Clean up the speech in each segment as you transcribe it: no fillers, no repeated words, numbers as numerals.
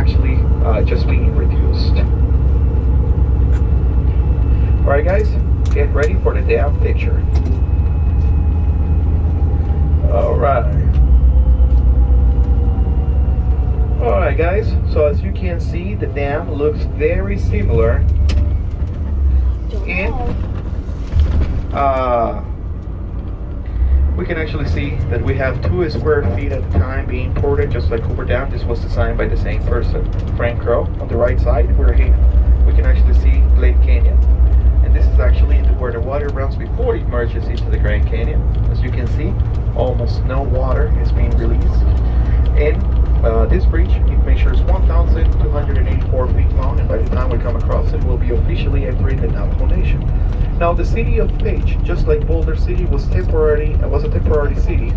actually just being reduced. Alright guys, get ready for the dam picture. Alright guys, so as you can see, the dam looks very similar in we can actually see that we have 2 square feet at the time being ported, just like Hoover Dam. This was designed by the same person, Frank Crow. On the right side, we can actually see Glade Canyon. And this is actually where the water runs before it merges into the Grand Canyon. As you can see, almost no water is being released. And this bridge, it measures 1,284 feet long, and by the time we come across it, we'll be officially entering the Navajo Nation. Now, the city of Page, just like Boulder City, was a temporary city,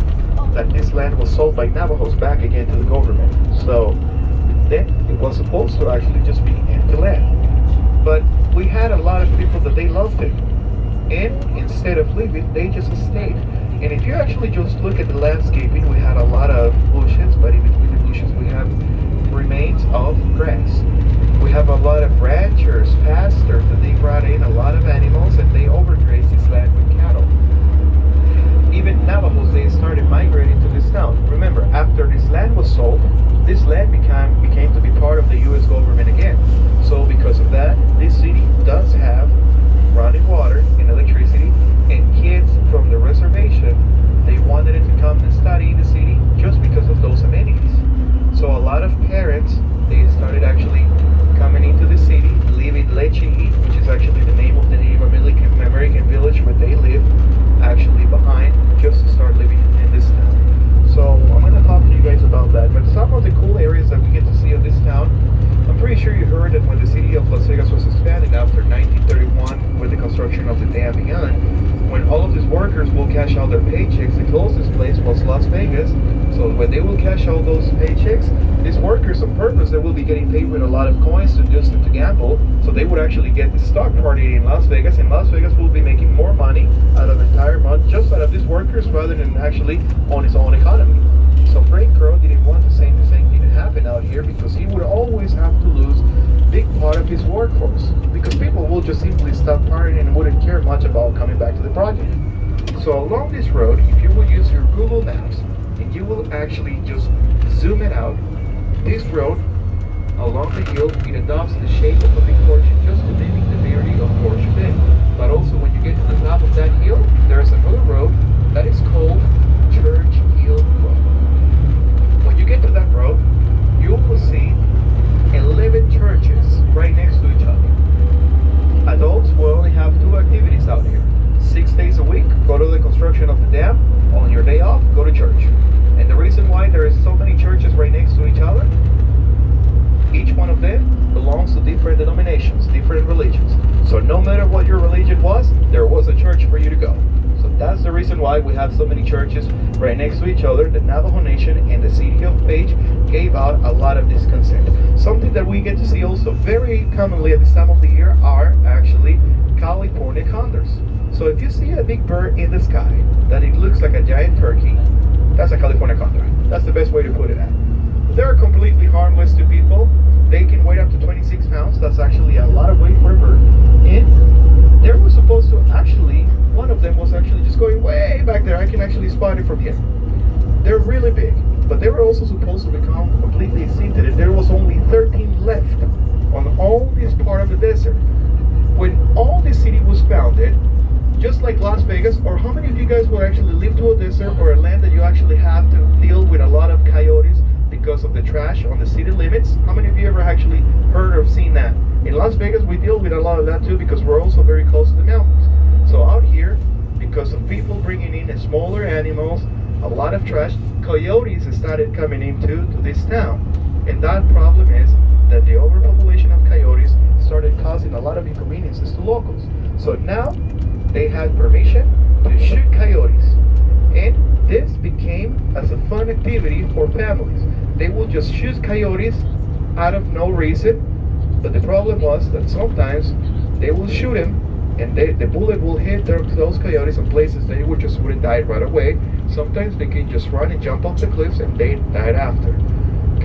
that this land was sold by Navajos back again to the government. So then it was supposed to actually just be empty land. But we had a lot of people that they loved it, and instead of leaving, they just stayed. And if you actually just look at the landscaping, we had a lot of bushes, but in between the bushes we have remains of grass. We have a lot of ranchers, pastors, that they brought in a lot of animals and they overgrazed this land with cattle. Even Navajos, they started migrating to this town. Remember, after this land was sold, this land became to be part of the U.S. government again. So because of that, this city does have running water and electricity, and kids from the reservation, they wanted to come and study in the city just because of those amenities. So a lot of parents, they started actually coming into the city, leaving Lechi, which is actually the name of the Native American village where they live, actually behind, just to start living in this town. So I'm going to talk to you guys about that. But some of the cool areas that we get to see of this town, I'm pretty sure you heard that when the city of Las Vegas was expanded after 1931 with the construction of the dam began, when all of these workers will cash out their paychecks, the closest place was Las Vegas. So when they will cash out those paychecks, these workers on purpose, they will be getting paid with a lot of coins to gamble. So they would actually get the stock party in Las Vegas, and Las Vegas will be making more money out of the entire month just out of these workers rather than actually on its own economy. So Frank Crow didn't want the same thing to happen out here, because he would always have to lose a big part of his workforce, because people will just simply stop partying and wouldn't care much about coming back to the project. So along this road, if you will use your Google Maps and you will actually just zoom it out, this road along the hill, it adopts the shape of a big horseshoe just to mimic the beauty of Horseshoe Bend. But also when you get to the top of that hill, there's another road that is called Church Hill Road. When you get to that road, you will see 11 churches right next to each other. Adults will only have 2 activities out here. 6 days a week, go to the construction of the dam. On your day off, go to church. And the reason why there is so many churches right next to each other, each one of them belongs to different denominations, different religions. So no matter what your religion was, there was a church for you to go. So that's the reason why we have so many churches right next to each other. The Navajo Nation and the city of Page gave out a lot of this consent. Something that we get to see also very commonly at this time of the year are actually California condors. So if you see a big bird in the sky that it looks like a giant turkey, that's a California condor. That's the best way to put it at. They're completely harmless to people. They can weigh up to 26 pounds. That's actually a lot of weight for a bird. And they were supposed to actually, one of them was actually just going way back there. I can actually spot it from here. They're really big, but they were also supposed to become completely extincted, and there was only 13 left on all this part of the desert. When all this city was founded, just like Las Vegas, or how many of you guys will actually live to a desert or a land that you actually have to deal with a lot of coyotes because of the trash on the city limits? How many of you ever actually heard or seen that? In Las Vegas, we deal with a lot of that too, because we're also very close to the mountains. So out here, because of people bringing in smaller animals, a lot of trash, coyotes started coming into this town. And that problem is that the overpopulation of coyotes started causing a lot of inconveniences to locals. So now they had permission to shoot coyotes. And this became as a fun activity for families. They will just shoot coyotes out of no reason. But the problem was that sometimes they will shoot them, and the bullet will hit those coyotes in places they would just wouldn't die right away. Sometimes they can just run and jump off the cliffs, and they died after.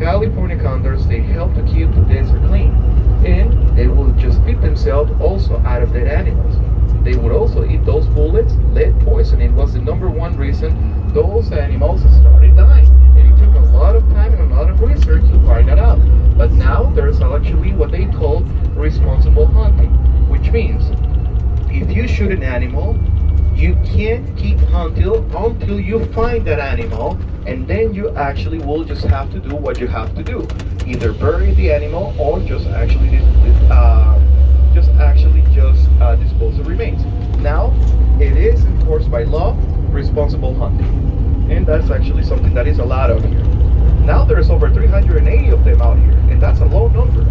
California condors, they help to keep the desert clean. And they will just feed themselves also out of dead animals. They would also eat those bullets. Lead poisoning was the number one reason those animals started dying. And it took a lot of time and a lot of research to find that out. But now there's actually what they call responsible hunting, which means if you shoot an animal, you can't keep hunting until you find that animal, and then you actually will just have to do what you have to do, either bury the animal or just actually dispose of remains. Now it is enforced by law, responsible hunting, and that's actually something that is allowed out here. Now there's over 380 of them out here, and that's a low number.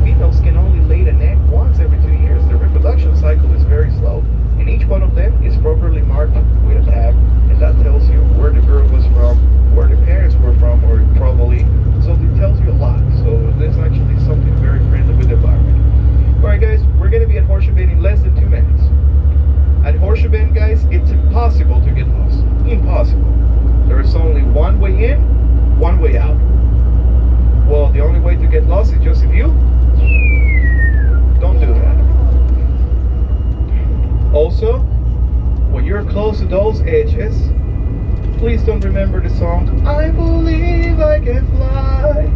Females can only lay an egg once every 2 years. The reproduction cycle is very slow, and each one of them is properly marked with a tag, and that tells you where the girl was from, where the parents were from, or probably, so it tells you a lot. So there's actually something very friendly with the environment. Alright guys, we're going to be at Horseshoe Bend in less than 2 minutes. At Horseshoe Bend, guys, it's impossible to get lost. Impossible. There is only one way in, one way out. Well, the only way to get lost is just if you don't do that. Also, when you're close to those edges, please don't remember the song, I believe I can fly.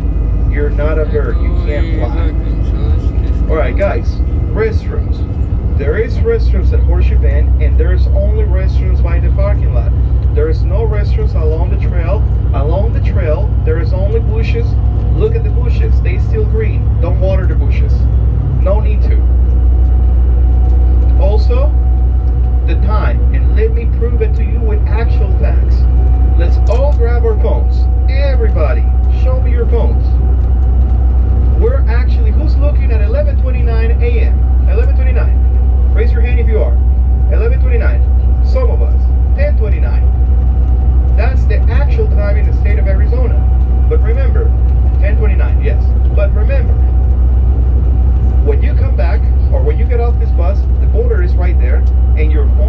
You're not a bird, you can't fly. Alright guys, restrooms. There is restrooms at Horseshoe Bend, and there's only restrooms by the parking lot. There is no restrooms along the trail. Along the trail, there is only bushes. Look at the bushes, they still green. Don't water the bushes. No need to. Also, the time, and let me prove it to you with actual facts. Let's all grab our phones. Everybody, show me your phones. We're actually, who's looking at 11:29 a.m.? 11:29. Raise your hand if you are. 11:29. Some of us. 10:29. That's the actual time in the state of Arizona. But remember, 10:29, yes. But remember, when you come back or when you get off this bus, the border is right there, and your phone